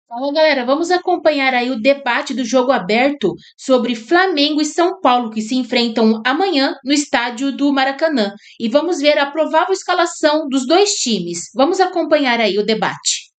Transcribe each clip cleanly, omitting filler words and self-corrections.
Fala, galera, vamos acompanhar aí o debate do jogo aberto sobre Flamengo e São Paulo, que se enfrentam amanhã no estádio do Maracanã. E vamos ver a provável escalação dos dois times. Vamos acompanhar aí o debate.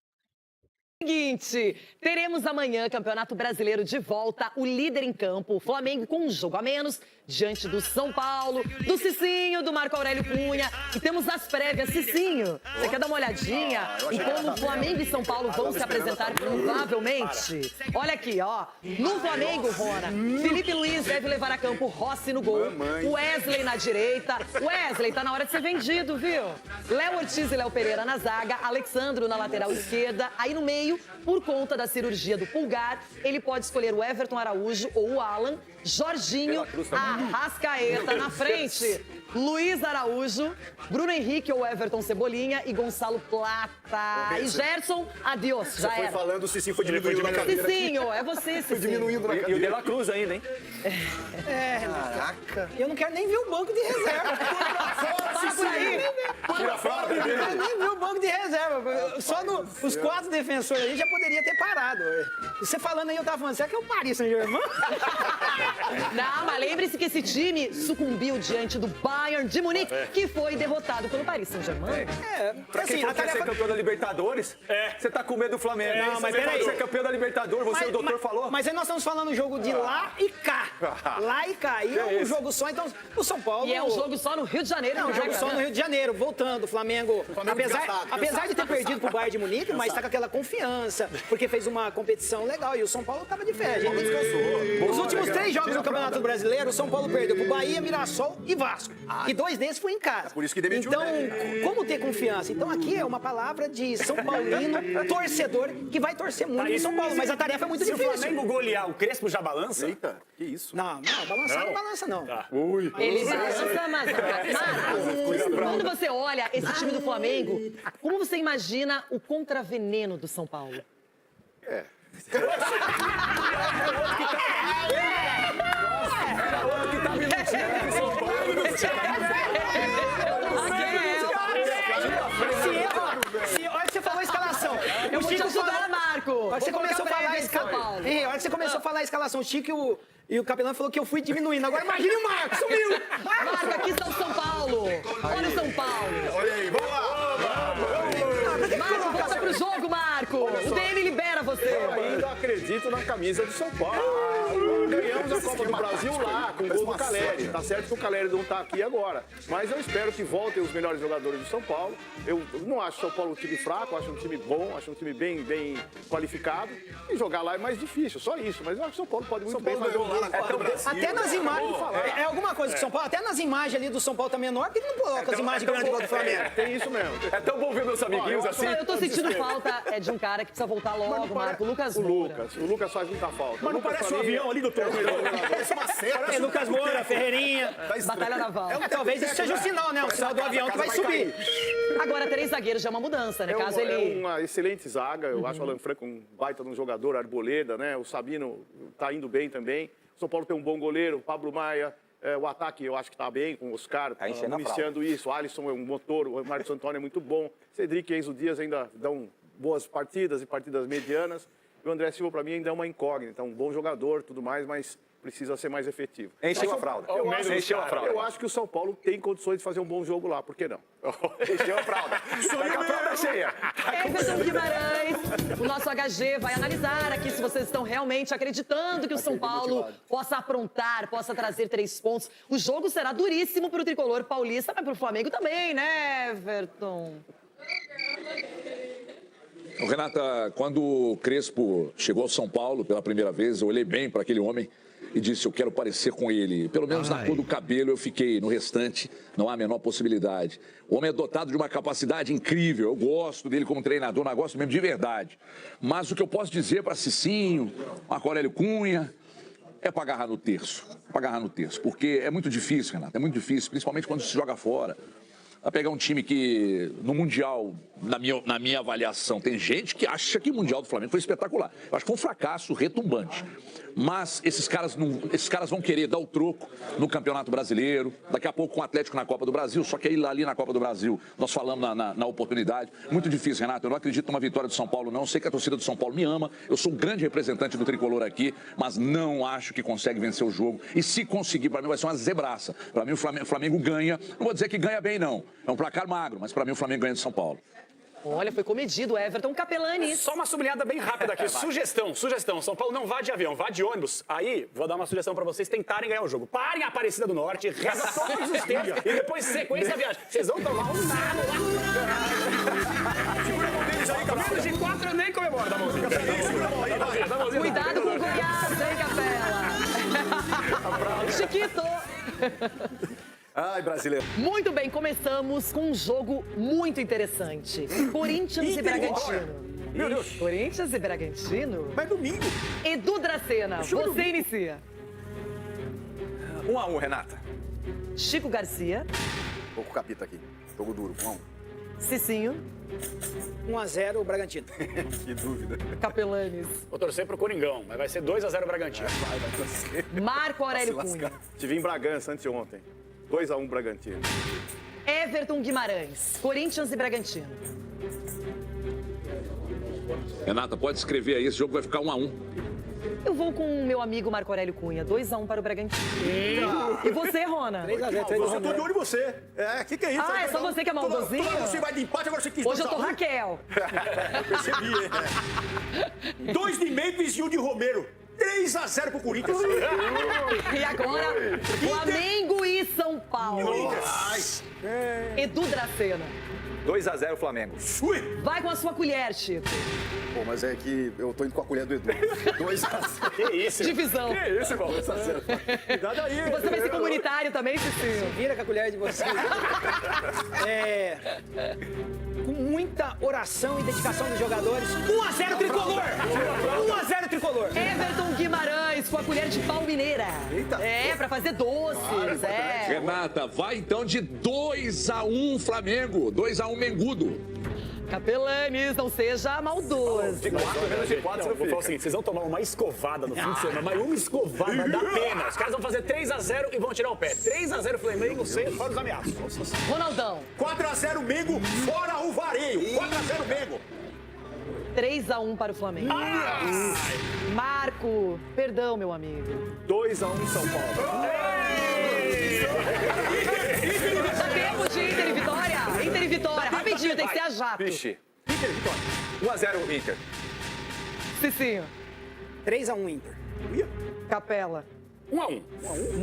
Seguinte, teremos amanhã Campeonato Brasileiro de volta, o líder em campo, o Flamengo com um jogo a menos, diante do São Paulo, do Cicinho, do Marco Aurélio Cunha. E temos as prévias. Cicinho, você quer dar uma olhadinha em como Flamengo e São Paulo vão se apresentar provavelmente? Olha aqui, ó. No Flamengo, Rona, Felipe Luiz deve levar a campo Rossi no gol, Wesley na direita. Wesley tá na hora de ser vendido, viu? Léo Ortiz e Léo Pereira na zaga, Alexandro na lateral esquerda. Aí no meio, por conta da cirurgia do pulgar, ele pode escolher o Everton Araújo ou o Alan, Jorginho, Arrascaeta na frente, Luiz Araújo, Bruno Henrique ou Everton Cebolinha e Gonçalo Plata. E Gerson, adiós, já foi era. falando, o Cicinho foi diminuindo na cadeira. Cicinho, é você, Cicinho. Foi diminuindo na cadeira. E o De La Cruz ainda, hein? Caraca. Eu não quero nem ver o banco de reserva. Para por aí. Tira fora, Eu bebê. quero nem ver o banco de reserva. Só os 4 defensores aí já poderia ter parado. Você falando aí, eu tava falando, será que é o Paris Saint-Germain? Não, mas lembre-se que esse time sucumbiu diante do Bayern de Munique, que foi derrotado pelo Paris Saint-Germain. Pra quem Assim, for a quer ser tarefa... campeão da Libertadores, você tá com medo do Flamengo. Não, mas você peraí. pode ser campeão da Libertadores, você e o doutor falou. Mas aí nós estamos falando um jogo de lá e cá. Lá e cá. E é um jogo só, então o São Paulo... E é um jogo só no Rio de Janeiro. É um jogo só no Rio de Janeiro, voltando. O Flamengo, apesar de ter perdido pro Bayern de Munique, mas tá com aquela confiança, porque fez uma competição legal e o São Paulo tava de fé. A gente descansou. Os últimos 3 jogos do Campeonato Brasileiro, o São Paulo perdeu pro Bahia, Mirassol e Vasco. E 2 desses foi em casa. Por isso que demitiu Então, o como ter confiança? Então aqui é uma palavra de São Paulino, torcedor, que vai torcer muito no São Paulo, mas a tarefa é muito Se o difícil. Flamengo golear, o Crespo já balança? Eita, que isso? Não, balançar não balança não. Ui. Ele balança, mas quando você olha esse time do Flamengo, como você imagina o contraveneno do São Paulo? Olha que você falou a escalação. Eu vou te ajudar, Marco. A hora que você Vou começou a colocar falar a prévia em São escalação. Paulo. A hora que você começou a falar a escalação, o Chico e o Capelão falou que eu fui diminuindo. Agora imagine o Marco, sumiu! Marco, aqui está o São Paulo. Olha o São Paulo. Olha aí, vamos lá. Marco, volta pro jogo, Marco. O DM libera você. Eu ainda acredito na camisa do São Paulo. Ganhamos a Copa do Brasil lá, com o gol do Caleri. Tá certo que o Caleri não tá aqui agora. Mas eu espero que voltem os melhores jogadores do São Paulo. Eu não acho o São Paulo um time fraco, acho um time bom, acho um time bem qualificado. E jogar lá é mais difícil, só isso. Mas eu acho que o São Paulo pode muito bem fazer um lá na Copa do Brasil. Até nas imagens. É alguma coisa que o São Paulo. Até nas imagens ali do São Paulo tá menor, porque ele não coloca as imagens grandes igual do Flamengo. Tem isso mesmo. É tão bom ver meus amiguinhos assim. Eu tô sentindo falta de um cara que precisa voltar logo, Marco. Lucas O Moura. Lucas faz muita falta. Mas não parece um avião ali, doutor? Parece uma seta. É Lucas Moura, Ferreirinha. Batalha Naval. Talvez isso seja um sinal, né? O sinal do avião que vai subir. Agora, 3 zagueiros já é uma mudança, né? Caso ele... uma excelente zaga. Eu acho o Alan Franco um baita de um jogador, Arboleda, né? O Sabino tá indo bem também. O São Paulo tem um bom goleiro, o Pablo Maia. O ataque eu acho que tá bem, com o Oscar iniciando isso. O Alisson é um motor, o Marcos Antônio é muito bom. Cedric e Enzo Dias ainda dão boas partidas e partidas medianas. E o André Silva, para mim, ainda é uma incógnita. Um bom jogador, tudo mais, mas precisa ser mais efetivo. Encheu a fralda. Encheu a fralda. Eu acho que o São Paulo tem condições de fazer um bom jogo lá, por que não? Encheu a fralda. Tá com a fralda cheia. Everton Guimarães, o nosso HG vai analisar aqui se vocês estão realmente acreditando que o São Paulo possa aprontar, possa trazer 3 pontos. O jogo será duríssimo para o tricolor paulista, mas para o Flamengo também, né, Everton? Renata, quando o Crespo chegou ao São Paulo pela primeira vez, eu olhei bem para aquele homem e disse, eu quero parecer com ele. Pelo menos na cor do cabelo eu fiquei, no restante não há a menor possibilidade. O homem é dotado de uma capacidade incrível, eu gosto dele como treinador, não gosto mesmo de verdade. Mas o que eu posso dizer para Cicinho, Marco Aurélio Cunha, é para agarrar no terço. Para agarrar no terço, porque é muito difícil, Renata, é muito difícil, principalmente quando se joga fora. A pegar um time que, no Mundial, na minha avaliação, tem gente que acha que o Mundial do Flamengo foi espetacular. Eu acho que foi um fracasso retumbante. mas esses caras vão querer dar o troco no Campeonato Brasileiro, daqui a pouco com o Atlético na Copa do Brasil, só que aí ali na Copa do Brasil, nós falamos na oportunidade. Muito difícil, Renato, eu não acredito numa vitória do São Paulo, não. Eu sei que a torcida do São Paulo me ama, eu sou um grande representante do tricolor aqui, mas não acho que consegue vencer o jogo. E se conseguir, para mim vai ser uma zebraça. Para mim o Flamengo ganha, não vou dizer que ganha bem, não. É um placar magro, mas para mim o Flamengo ganha de São Paulo. Olha, foi comedido, Everton Capelani. Só uma sublinhada bem rápida aqui. Sugestão. São Paulo não vá de avião, vá de ônibus. Aí, vou dar uma sugestão pra vocês tentarem ganhar o jogo. Parem a Aparecida do Norte, reza todos os tempos e depois sequência a viagem. Vocês vão tomar um nada lá. Segura a mão deles aí, cara. Menos de 4 eu nem comemoro da mãozinha. Cuidado com o Goiás, hein, Capela? Chiquito. Ai, brasileiro. Muito bem, começamos com um jogo muito interessante. Corinthians e Bragantino. Meu Deus. Corinthians e Bragantino? Mas domingo. Edu Dracena, você inicia. 1-1, Renata. Chico Garcia, Tô com o capita aqui. Jogo duro, 1-1. Cicinho, 1-0 o Bragantino. Que dúvida. Capelanes, Vou torcer pro Coringão, mas vai ser 2-0 Bragantino. Vai torcer. Marco Aurélio Vai se Cunha, Tive em Bragança anteontem. 2-1 Bragantino. Everton Guimarães, Corinthians e Bragantino. Renata, pode escrever aí, esse jogo vai ficar 1-1. Eu vou com o meu amigo Marco Aurélio Cunha, 2-1 para o Bragantino. E você, Rona? 3-0, 3-1. Eu tô de olho em você. Que é isso? Ah, é só você que é maldozinho? Toda você vai de empate, agora você quis Hoje eu tô 2-1. Raquel. Eu percebi, hein? 2 de Memphis e 1 de Romero. 3-0 pro Corinthians. E agora, Flamengo e São Paulo. Edu Dracena. 2-0 Flamengo. Vai com a sua colher, Chico. Pô, mas é que eu tô indo com a colher do Edu. 2-0. Que isso? Divisão. Que isso, irmão? 2-0. Cuidado aí. E você vai ser comunitário também, Cicinho? Vira com a colher de vocês. Com muita oração e dedicação dos jogadores. 1-0 tricolor! 1-0 tricolor! Everton Guimarães com a colher de pau mineira. É, pra fazer doces, é. Renata, vai então de 2-1 Flamengo, 2-1 Mengudo. Capelanes, não seja maldoso. De 4 menos de 4, você não vou falar o seguinte, vocês vão tomar uma escovada no fim de semana, mas uma escovada da pena. Os caras vão fazer 3-0 e vão tirar o pé. 3-0 Flamengo, sem fora os ameaços. Ronaldão. 4-0 Mengo, fora o vareio. 4-0 Mengo. 3-1 para o Flamengo. Marco, perdão, meu amigo. 2-1 São Paulo. Dá tempo de Inter e Vitória? Inter e Vitória, rapidinho, tem que ser a jato. Vixe. Inter, vitória. 1-0 Inter. Cicinho, 3-1 Inter. Capela, 1-1.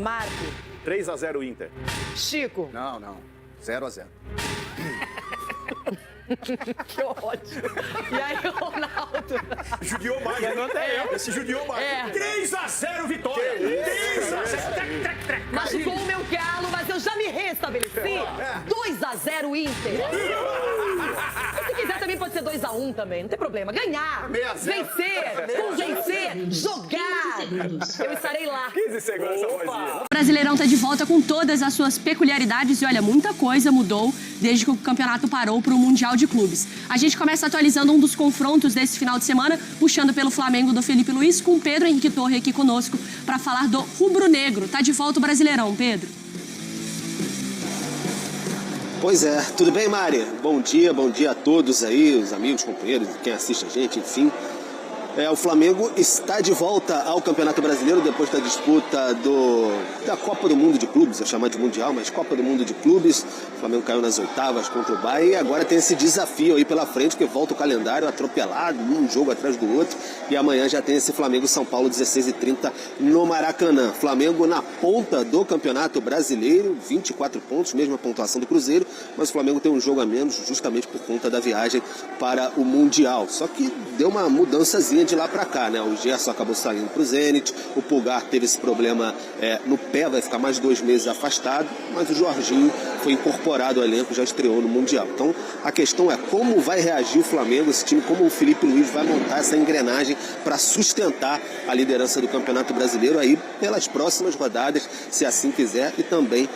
Marco, 3-0 Inter. Chico. Não. 0-0. Que ódio. E aí, Ronaldo? Judiou mais, né? Esse judiou mais. 3-0 Vitória. 3-0. Machucou o meu galo, mas eu já me restabeleci. 2-0 Inter. E se quiser também pode ser 2-1 também, não tem problema. Ganhar, vencer, convencer, jogar. Eu estarei lá. 15 segundos essa vozinha. O Brasileirão tá de volta com todas as suas peculiaridades e olha, muita coisa mudou desde que o campeonato parou para o Mundial de Clubes. A gente começa atualizando um dos confrontos desse final de semana, puxando pelo Flamengo do Felipe Luiz, com Pedro Henrique Torre aqui conosco para falar do rubro-negro. Tá de volta o Brasileirão, Pedro. Pois é, tudo bem, Mari? Bom dia a todos aí, os amigos, companheiros, quem assiste a gente, enfim. O Flamengo está de volta ao Campeonato Brasileiro depois da disputa da Copa do Mundo de Clubes, eu chamar de Mundial, mas Copa do Mundo de Clubes. O Flamengo caiu nas oitavas contra o Bahia e agora tem esse desafio aí pela frente, que volta o calendário atropelado, um jogo atrás do outro. E amanhã já tem esse Flamengo-São Paulo, 16h30 no Maracanã. Flamengo na ponta do Campeonato Brasileiro, 24 pontos, mesma pontuação do Cruzeiro, mas o Flamengo tem um jogo a menos justamente por conta da viagem para o Mundial. Só que deu uma mudançazinha de lá para cá, né? O Gerson acabou saindo para o Zenit, o Pulgar teve esse problema no pé, vai ficar mais 2 meses afastado, mas o Jorginho foi incorporado ao elenco, já estreou no Mundial. Então, a questão é como vai reagir o Flamengo, esse time, como o Felipe Luiz vai montar essa engrenagem para sustentar a liderança do Campeonato Brasileiro aí pelas próximas rodadas, se assim quiser, e também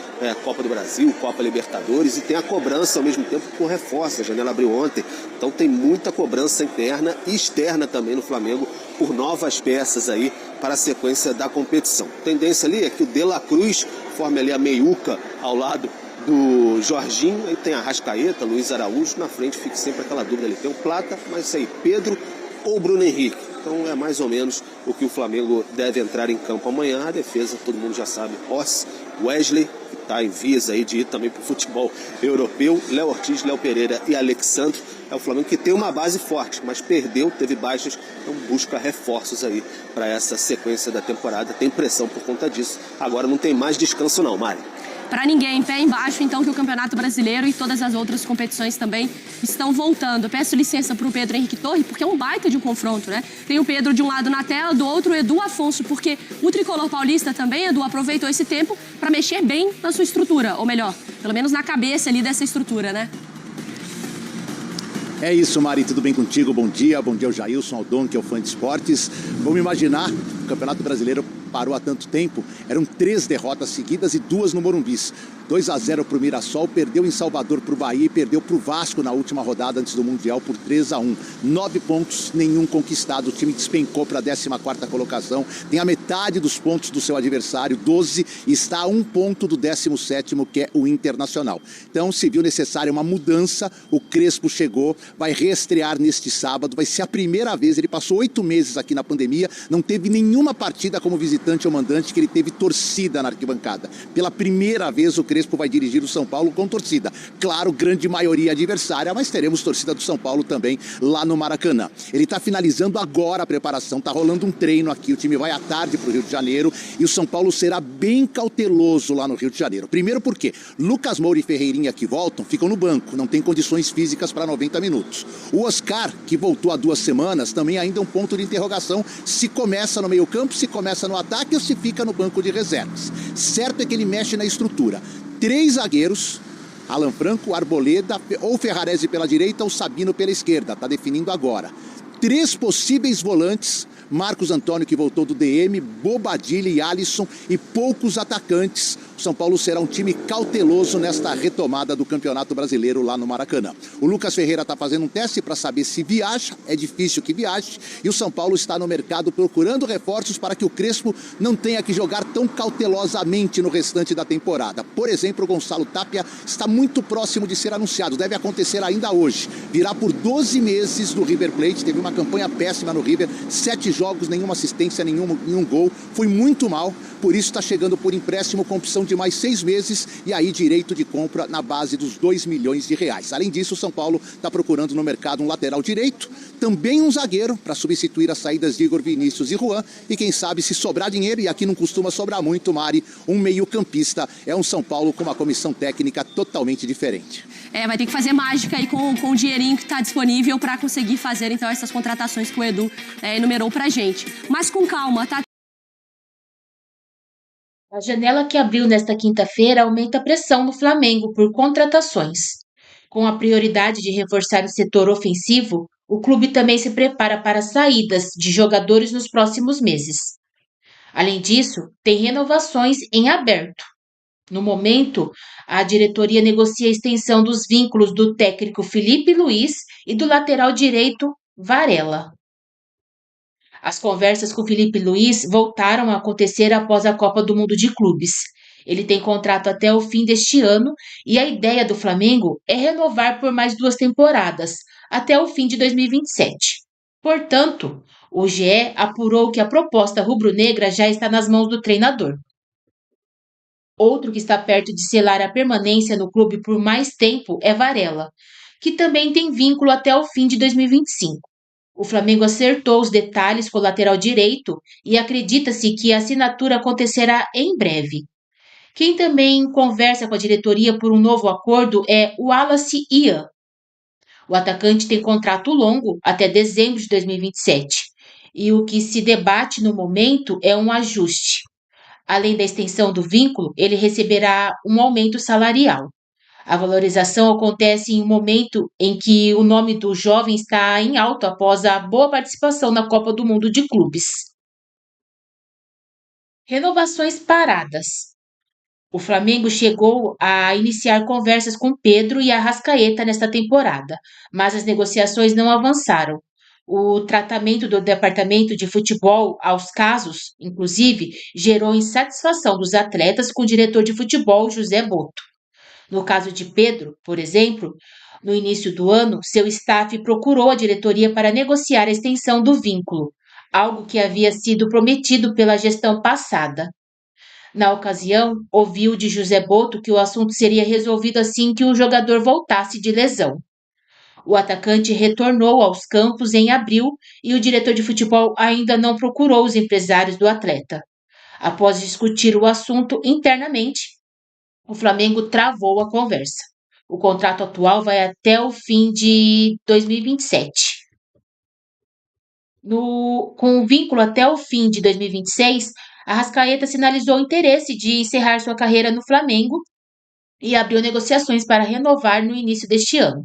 Copa do Brasil, Copa Libertadores, e tem a cobrança ao mesmo tempo com reforço. A janela abriu ontem, então tem muita cobrança interna e externa também no Flamengo por novas peças aí para a sequência da competição. A tendência ali é que o De La Cruz forme ali a meiuca ao lado do Jorginho, aí tem a Arrascaeta, Luiz Araújo, na frente fica sempre aquela dúvida ali, tem o Plata, mas isso aí, Pedro ou Bruno Henrique. Então é mais ou menos o que o Flamengo deve entrar em campo amanhã. A defesa, todo mundo já sabe, Rossi, Wesley, que está em vias aí de ir também para o futebol europeu, Léo Ortiz, Léo Pereira e Alexandre. É o Flamengo que tem uma base forte, mas perdeu, teve baixas, então busca reforços aí para essa sequência da temporada. Tem pressão por conta disso. Agora não tem mais descanso não, Mari. Para ninguém, pé embaixo, então, que o Campeonato Brasileiro e todas as outras competições também estão voltando. Eu peço licença para o Pedro Henrique Torre, porque é um baita de um confronto, né? Tem o Pedro de um lado na tela, do outro o Edu Afonso, porque o tricolor paulista também, Edu, aproveitou esse tempo para mexer bem na sua estrutura, ou melhor, pelo menos na cabeça ali dessa estrutura, né? É isso, Mari, tudo bem contigo? Bom dia ao Jailson, ao Dom, que é o fã de esportes. Vamos imaginar, o Campeonato Brasileiro parou há tanto tempo, eram 3 derrotas seguidas e 2 no Morumbis. 2-0 para o Mirassol, perdeu em Salvador para o Bahia e perdeu para o Vasco na última rodada antes do Mundial por 3-1. 9 pontos, nenhum conquistado. O time despencou para a 14ª colocação. Tem a metade dos pontos do seu adversário, 12, e está a 1 ponto do 17º, que é o Internacional. Então, se viu necessária uma mudança, o Crespo chegou, vai reestrear neste sábado, vai ser a primeira vez, ele passou 8 meses aqui na pandemia, não teve nenhuma partida como visitante ou mandante que ele teve torcida na arquibancada. Pela primeira vez, o Crespo vai dirigir o São Paulo com torcida. Claro, grande maioria adversária, mas teremos torcida do São Paulo também lá no Maracanã. Ele está finalizando agora a preparação, está rolando um treino aqui, o time vai à tarde para o Rio de Janeiro e o São Paulo será bem cauteloso lá no Rio de Janeiro. Primeiro porque Lucas Moura e Ferreirinha que voltam, ficam no banco, não tem condições físicas para 90 minutos. O Oscar, que voltou há 2 semanas, também ainda é um ponto de interrogação se começa no meio-campo, se começa no ataque ou se fica no banco de reservas. Certo é que ele mexe na estrutura. 3 zagueiros, Alan Franco, Arboleda, ou Ferrarese pela direita ou Sabino pela esquerda, está definindo agora. 3 possíveis volantes, Marcos Antônio, que voltou do DM, Bobadilha e Alisson, e poucos atacantes. O São Paulo será um time cauteloso nesta retomada do Campeonato Brasileiro lá no Maracanã. O Lucas Ferreira está fazendo um teste para saber se viaja, é difícil que viaje, e o São Paulo está no mercado procurando reforços para que o Crespo não tenha que jogar tão cautelosamente no restante da temporada. Por exemplo, o Gonçalo Tapia está muito próximo de ser anunciado, deve acontecer ainda hoje. Virá por 12 meses do River Plate, teve uma campanha péssima no River, 7 jogos, nenhuma assistência, nenhum gol, foi muito mal, por isso está chegando por empréstimo com opção de mais 6 meses e aí direito de compra na base dos 2 milhões de reais. Além disso, o São Paulo está procurando no mercado um lateral direito, também um zagueiro para substituir as saídas de Igor Vinícius e Juan, e quem sabe se sobrar dinheiro, e aqui não costuma sobrar muito, Mari, um meio-campista. É um São Paulo com uma comissão técnica totalmente diferente. Vai ter que fazer mágica aí com o dinheirinho que está disponível para conseguir fazer, então, essas contratações que o Edu enumerou pra gente. Mas com calma, tá? A janela que abriu nesta quinta-feira aumenta a pressão no Flamengo por contratações. Com a prioridade de reforçar o setor ofensivo, o clube também se prepara para saídas de jogadores nos próximos meses. Além disso, tem renovações em aberto. No momento, a diretoria negocia a extensão dos vínculos do técnico Felipe Luiz e do lateral direito Varela. As conversas com Felipe Luiz voltaram a acontecer após a Copa do Mundo de Clubes. Ele tem contrato até o fim deste ano e a ideia do Flamengo é renovar por mais 2 temporadas, até o fim de 2027. Portanto, o GE apurou que a proposta rubro-negra já está nas mãos do treinador. Outro que está perto de selar a permanência no clube por mais tempo é Varela, que também tem vínculo até o fim de 2025. O Flamengo acertou os detalhes com o lateral direito e acredita-se que a assinatura acontecerá em breve. Quem também conversa com a diretoria por um novo acordo é o Wallace Ian. O atacante tem contrato longo até dezembro de 2027 e o que se debate no momento é um ajuste. Além da extensão do vínculo, ele receberá um aumento salarial. A valorização acontece em um momento em que o nome do jovem está em alta após a boa participação na Copa do Mundo de Clubes. Renovações paradas. O Flamengo chegou a iniciar conversas com Pedro e Arrascaeta nesta temporada, mas as negociações não avançaram. O tratamento do departamento de futebol aos casos, inclusive, gerou insatisfação dos atletas com o diretor de futebol, José Boto. No caso de Pedro, por exemplo, no início do ano, seu staff procurou a diretoria para negociar a extensão do vínculo, algo que havia sido prometido pela gestão passada. Na ocasião, ouviu de José Boto que o assunto seria resolvido assim que o jogador voltasse de lesão. O atacante retornou aos campos em abril e o diretor de futebol ainda não procurou os empresários do atleta. Após discutir o assunto internamente, o Flamengo travou a conversa. O contrato atual vai até o fim de 2027. Com o vínculo até o fim de 2026, Arrascaeta sinalizou interesse de encerrar sua carreira no Flamengo e abriu negociações para renovar no início deste ano.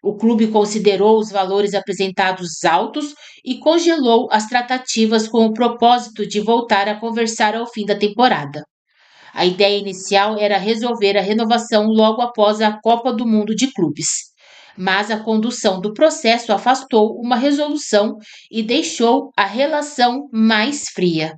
O clube considerou os valores apresentados altos e congelou as tratativas com o propósito de voltar a conversar ao fim da temporada. A ideia inicial era resolver a renovação logo após a Copa do Mundo de Clubes, mas a condução do processo afastou uma resolução e deixou a relação mais fria.